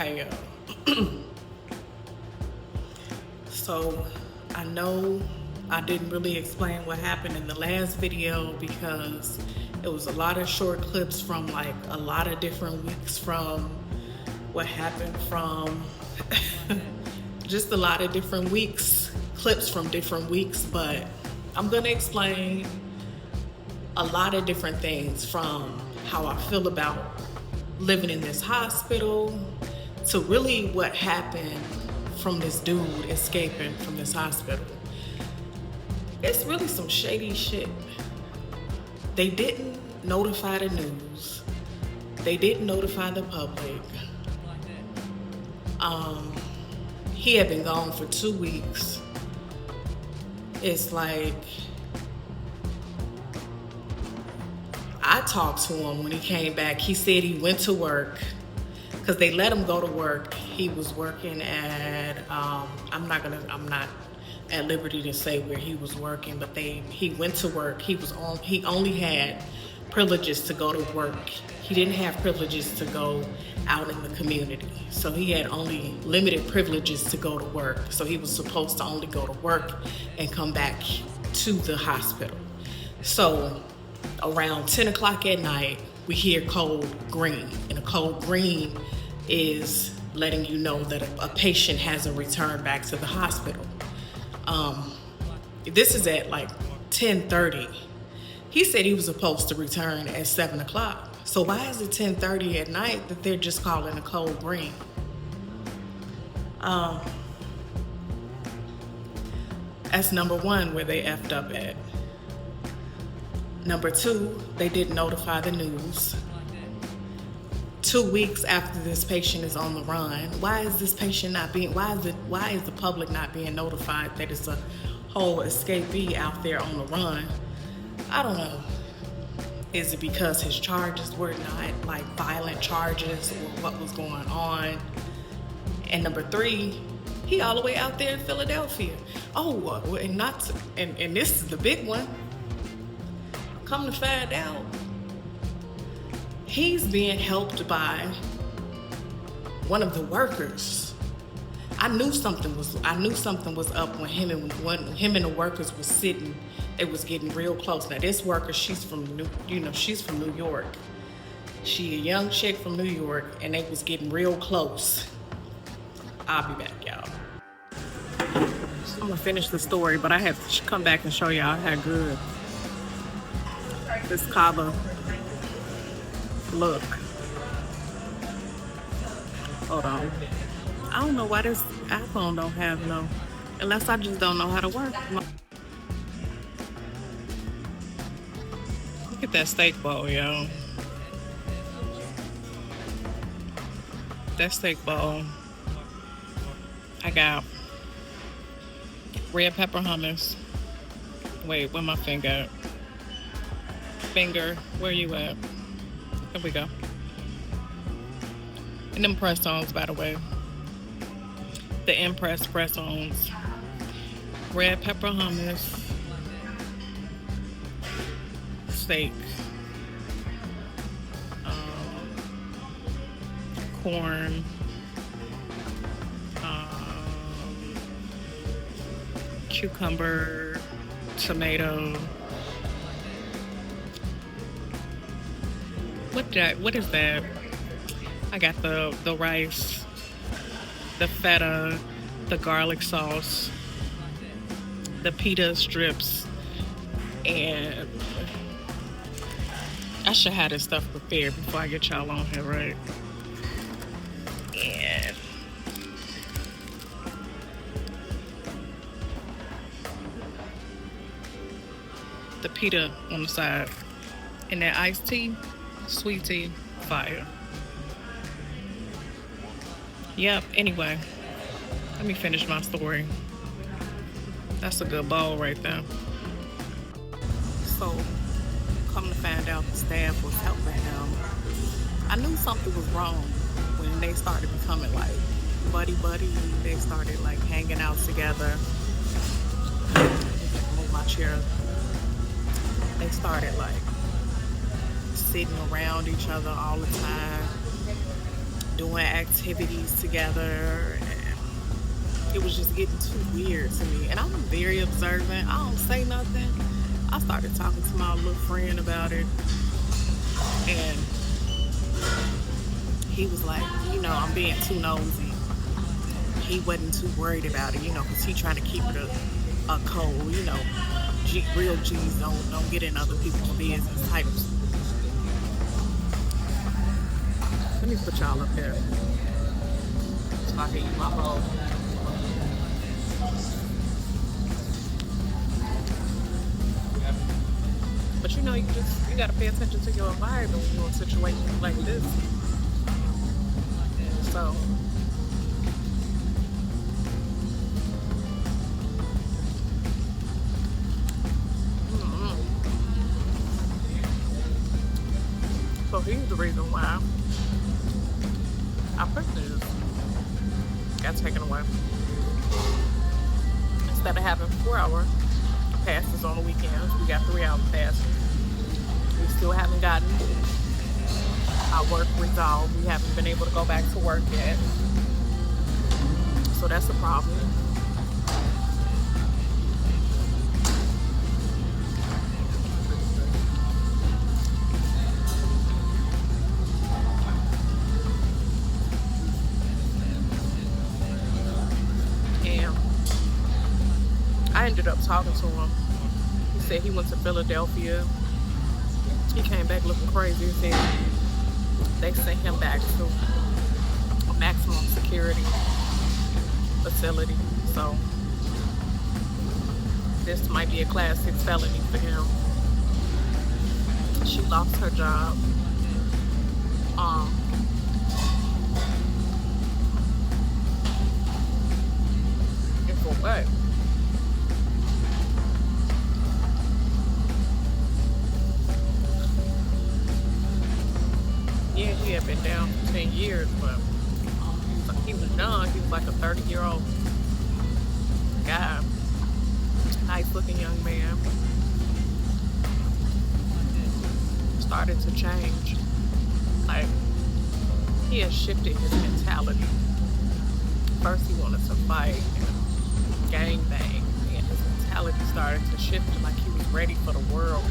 Okay, so I know I didn't really explain what happened in the last video because it was a lot of short clips from like a lot of different weeks from what happened from just a lot of different weeks, clips from different weeks, but I'm gonna explain a lot of different things from how I feel about living in this hospital to really what happened from this dude escaping from this hospital. It's really some shady shit. They didn't notify the news. They didn't notify the public. He had been gone for 2 weeks. It's like, I talked to him when he came back. He said he went to work because they let him go to work. He was working at, I'm not at liberty to say where he was working, but he went to work. He only had privileges to go to work. He didn't have privileges to go out in the community. So he had only limited privileges to go to work. So he was supposed to only go to work and come back to the hospital. So around 10 o'clock at night, we hear code green. And a code green is letting you know that a patient hasn't returned back to the hospital. This is at like 10:30. He said he was supposed to return at 7 o'clock. So why is it 10:30 at night that they're just calling a code green? That's number one, where they effed up at. Number two, they didn't notify the news. 2 weeks after this patient is on the run, why is this patient not being, why is the public not being notified that it's a whole escapee out there on the run? I don't know. Is it because his charges were not like violent charges or what was going on? And number three, he all the way out there in Philadelphia. Oh, and this is the big one. Come to find out, he's being helped by one of the workers. I knew something was up when him and the workers were sitting. They was getting real close. Now this worker, she's from New York. She a young chick from New York, and they was getting real close. I'll be back, y'all. I'm gonna finish the story, but I have to come back and show y'all how good this Cava look. Hold on. I don't know why this iPhone don't have no, unless I just don't know how to work. Look at that steak bowl, yo. That steak bowl. I got red pepper hummus. Wait, where my finger at? Finger, where you at? There we go. And them press-ons, by the way. The Impress press-ons. Red pepper hummus. Steak. Corn. Cucumber. Tomato. What is that? I got the rice, the feta, the garlic sauce, the pita strips, and I should have this stuff prepared before I get y'all on here, right? And the pita on the side, and that iced tea, sweet tea, fire. Yep, anyway, let me finish my story. That's a good bowl right there. So, come to find out the staff was helping him. I knew something was wrong when they started becoming like buddy. They started like hanging out together. Move my chair. They started like sitting around each other all the time. doing activities together, and it was just getting too weird to me. And I'm very observant. I don't say nothing. I started talking to my little friend about it, and he was like, I'm being too nosy. He wasn't too worried about it, because he trying to keep it a code, real G's don't get in other people's business type. Let me put y'all up here so I can eat my bowl. But you gotta pay attention to your environment when you're in situations like this. So So here's the reason why our privileges got taken away. Instead of having 4-hour passes on the weekends, we got 3-hour passes. We still haven't gotten our work resolved. We haven't been able to go back to work yet. So that's a problem. I ended up talking to him. He said he went to Philadelphia. He came back looking crazy. He said they sent him back to a maximum security facility. So this might be a class 6 felony for him. She lost her job. And for what? Yeah, he had been down for 10 years, but he was young. He was like a 30-year-old guy. Nice-looking young man. Started to change. Like, he had shifted his mentality. First, he wanted to fight and gangbang, and his mentality started to shift like he was ready for the world.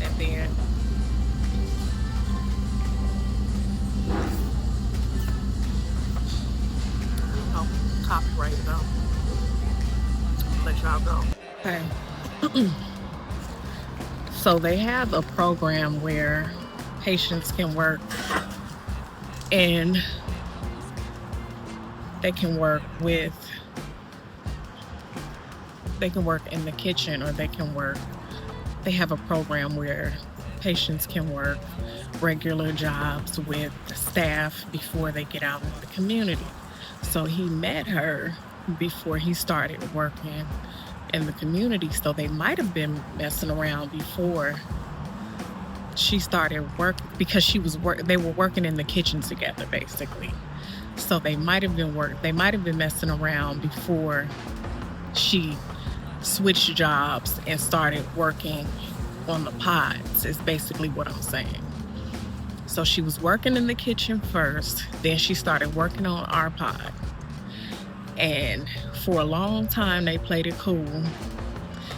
And then copyright though. Let y'all go. Okay. So they have a program where patients can work and they can work in the kitchen, or they have a program where patients can work regular jobs with staff before they get out in the community. So he met her before he started working in the community. So they might have been messing around before she started work, because they were working in the kitchen together basically. So they might have been messing around before she switched jobs and started working on the pods, is basically what I'm saying. So she was working in the kitchen first, then she started working on our pod. And for a long time, they played it cool.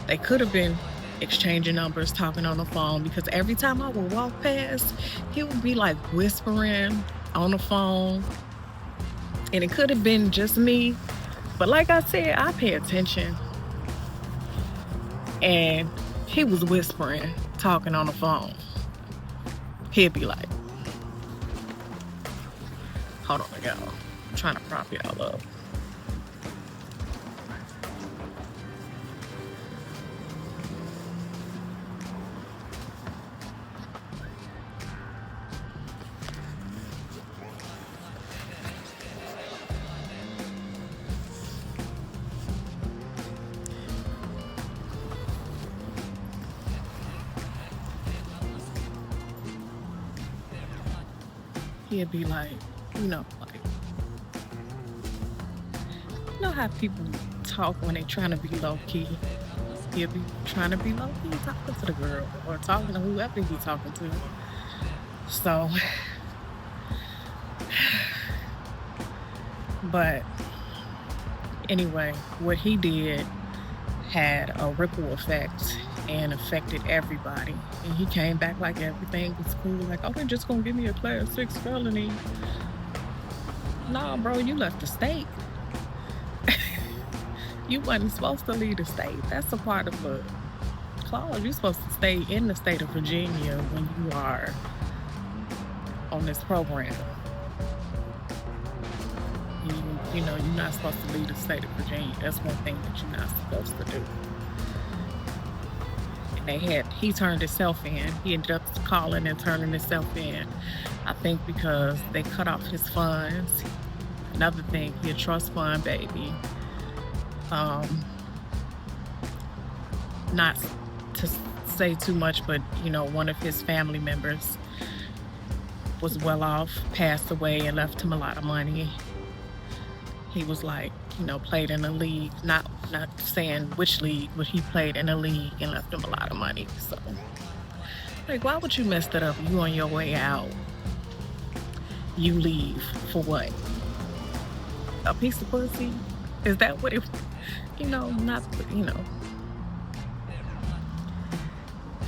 They could have been exchanging numbers, talking on the phone, because every time I would walk past, he would be like whispering on the phone. And it could have been just me. But like I said, I pay attention. And he was whispering, talking on the phone. He'd be like, hold on, y'all. I'm trying to prop y'all up. He'd be like, how people talk when they trying to be low-key. He'll be trying to be low-key, talking to the girl or talking to whoever he's talking to. So But anyway, what he did had a ripple effect and affected everybody. And he came back like everything was cool. Like, oh, they're just gonna give me a class 6 felony. No, bro, you left the state. You wasn't supposed to leave the state. That's a part of the clause. You're supposed to stay in the state of Virginia when you are on this program. You know, you're not supposed to leave the state of Virginia. That's one thing that you're not supposed to do. And he turned himself in. He ended up calling and turning himself in. I think because they cut off his funds. Another thing, he a trust fund baby. Not to say too much, but you know, one of his family members was well off, passed away, and left him a lot of money. He was like, you know, played in a league, not saying which league, but he played in a league and left him a lot of money. So, like, why would you mess that up? You on your way out, you leave for what? A piece of pussy? Is that what it? You know, not, you know.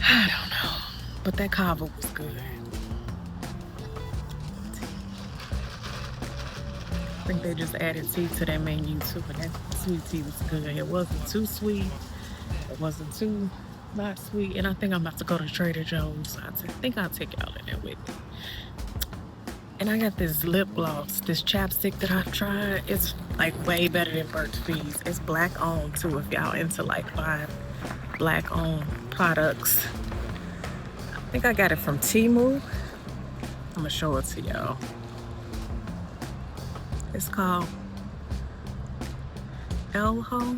I don't know, but that kava was good. I think they just added tea to their menu too, but that sweet tea was good. It wasn't too sweet. It wasn't too not sweet. And I think I'm about to go to Trader Joe's. I think I'll take y'all in there with me. And I got this lip gloss, this chapstick that I've tried. It's like way better than Burt's Bees. It's black owned too, if y'all into like buying black owned products. I think I got it from Temu. I'm gonna show it to y'all. It's called Elho.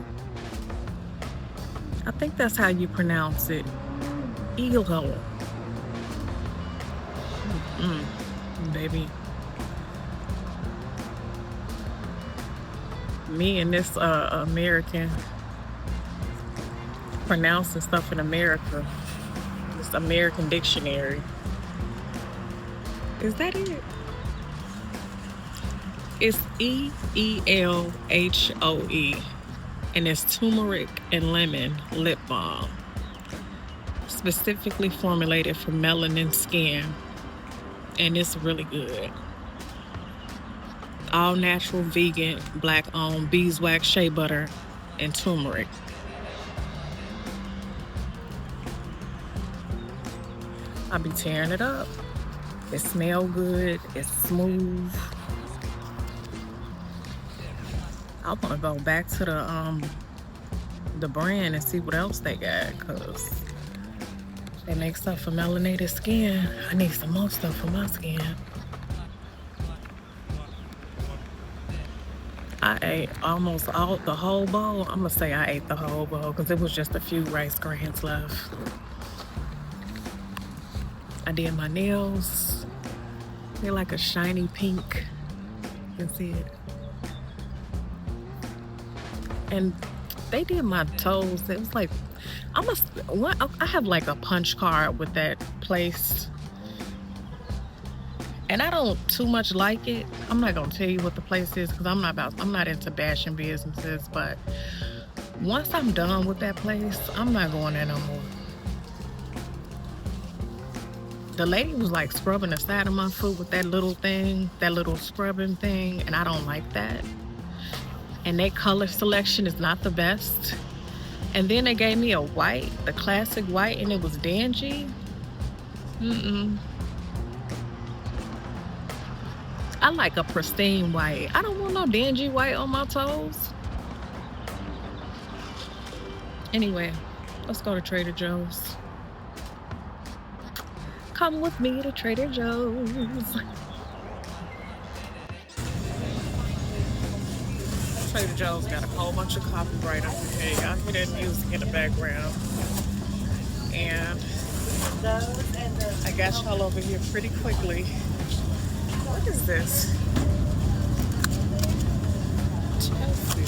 I think that's how you pronounce it. Elho. Baby. Me and this American pronouncing stuff in America. This American dictionary. Is that it? It's EELHOE, and it's turmeric and lemon lip balm, specifically formulated for melanin skin, and it's really good. All natural, vegan, black owned, beeswax, shea butter, and turmeric. I'll be tearing it up. It smells good. It's smooth. I want to go back to the brand and see what else they got, because they make stuff for melanated skin. I need some more stuff for my skin. I ate almost the whole bowl. I'm gonna say I ate the whole bowl because it was just a few rice grains left. I did my nails. They're like a shiny pink. You can see it. And they did my toes. It was like, I have like a punch card with that place. And I don't too much like it. I'm not gonna tell you what the place is because I'm not into bashing businesses, but once I'm done with that place, I'm not going there no more. The lady was like scrubbing the side of my foot with that little thing, that little scrubbing thing, and I don't like that. And their color selection is not the best. And then they gave me a white, the classic white, and it was dingy. I like a pristine white. I don't want no dingy white on my toes. Anyway, let's go to Trader Joe's. Come with me to Trader Joe's. Trader Joe's got a whole bunch of copyright up here. Y'all hear that music in the background. And I got y'all over here pretty quickly. What is this? Chelsea.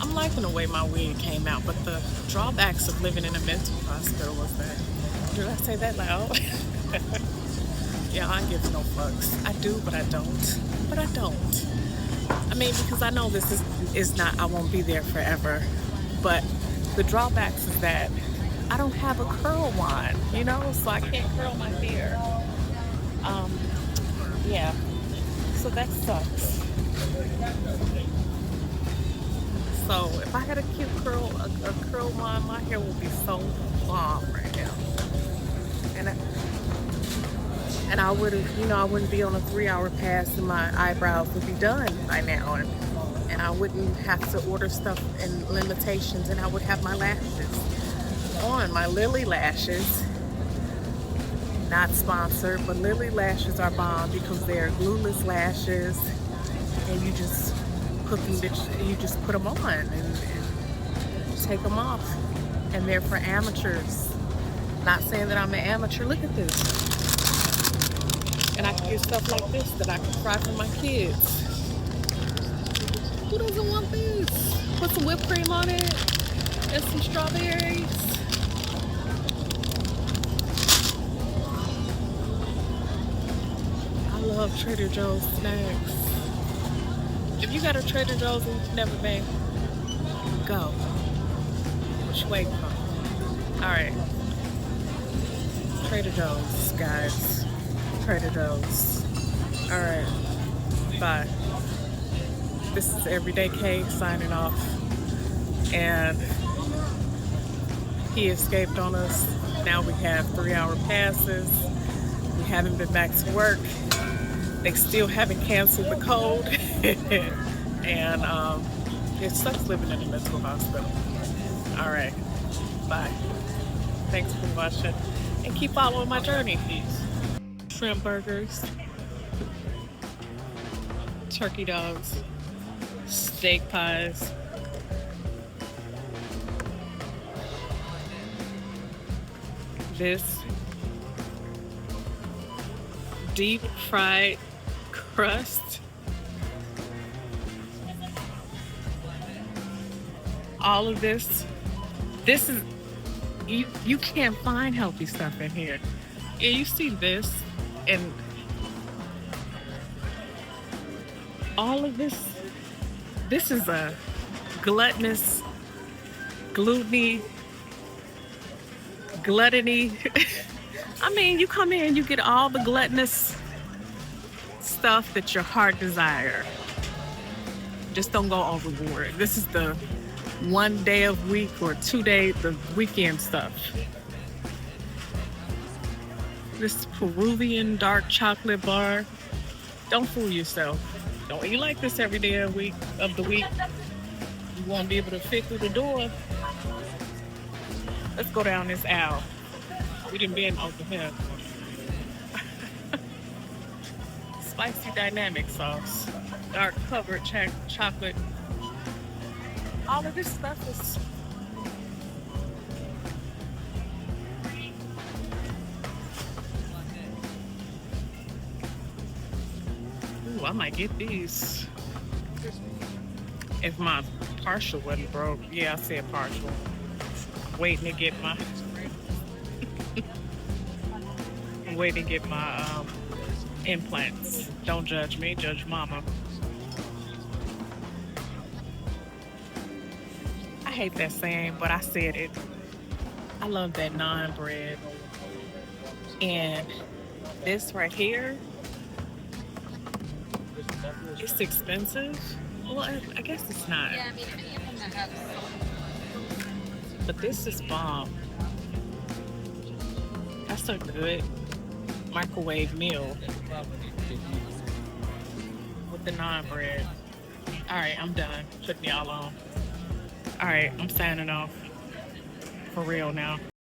I'm liking the way my wig came out, but the drawbacks of living in a mental hospital was that. Did I say that loud? Yeah, I give no fucks. I do, but I don't. But I don't. I mean, because I know this is not. I won't be there forever. But the drawbacks is that I don't have a curl wand, so I can't curl my hair. Um, yeah. So that sucks. So if I had a cute a curl wand, my hair would be so bomb right now. And I would have, I wouldn't be on a 3-hour pass and my eyebrows would be done by now. And I wouldn't have to order stuff and limitations, and I would have my lashes on, my Lily lashes. Not sponsored, but Lily lashes are bomb because they're glueless lashes, and you just put them on and take them off, and they're for amateurs. Not saying that I'm an amateur. Look at this. And I can get stuff like this that I can fry for my kids. Who doesn't want this? Put some whipped cream on it and some strawberries. I love Trader Joe's snacks. If you got a Trader Joe's and you've never been, go. What you waiting for? Alright. Trader Joe's, guys. Trader Joe's. Alright. Bye. This is Everyday K signing off. And he escaped on us. Now we have 3-hour passes. We haven't been back to work. They still haven't canceled the code. And it sucks living in a mental hospital. Alright. Bye. Thanks for watching. And keep following my journey. Shrimp burgers, turkey dogs, steak pies, this deep fried crust, all of this is, you can't find healthy stuff in here. Yeah, you see this and all of this is a gluttonous, gluttony. I mean, you come in, you get all the gluttonous stuff that your heart desire. Just don't go overboard. This is the 1 day of week or 2 day, the weekend stuff. This Peruvian dark chocolate bar. Don't fool yourself. Don't eat like this every day of the week. You won't be able to fit through the door. Let's go down this aisle. We didn't been over here. Spicy dynamic sauce. Dark covered chocolate. All of this stuff is... Ooh, I might get these. If my partial wasn't broke. Yeah, I said partial. Waiting to get my... I'm waiting to get my implants. Don't judge me, judge mama. I hate that saying, but I said it. I love that naan bread. And this right here, it's expensive. Well, I guess it's not. But this is bomb. That's a good microwave meal with the naan bread. All right, I'm done putting y'all on. All right, I'm signing off for real now.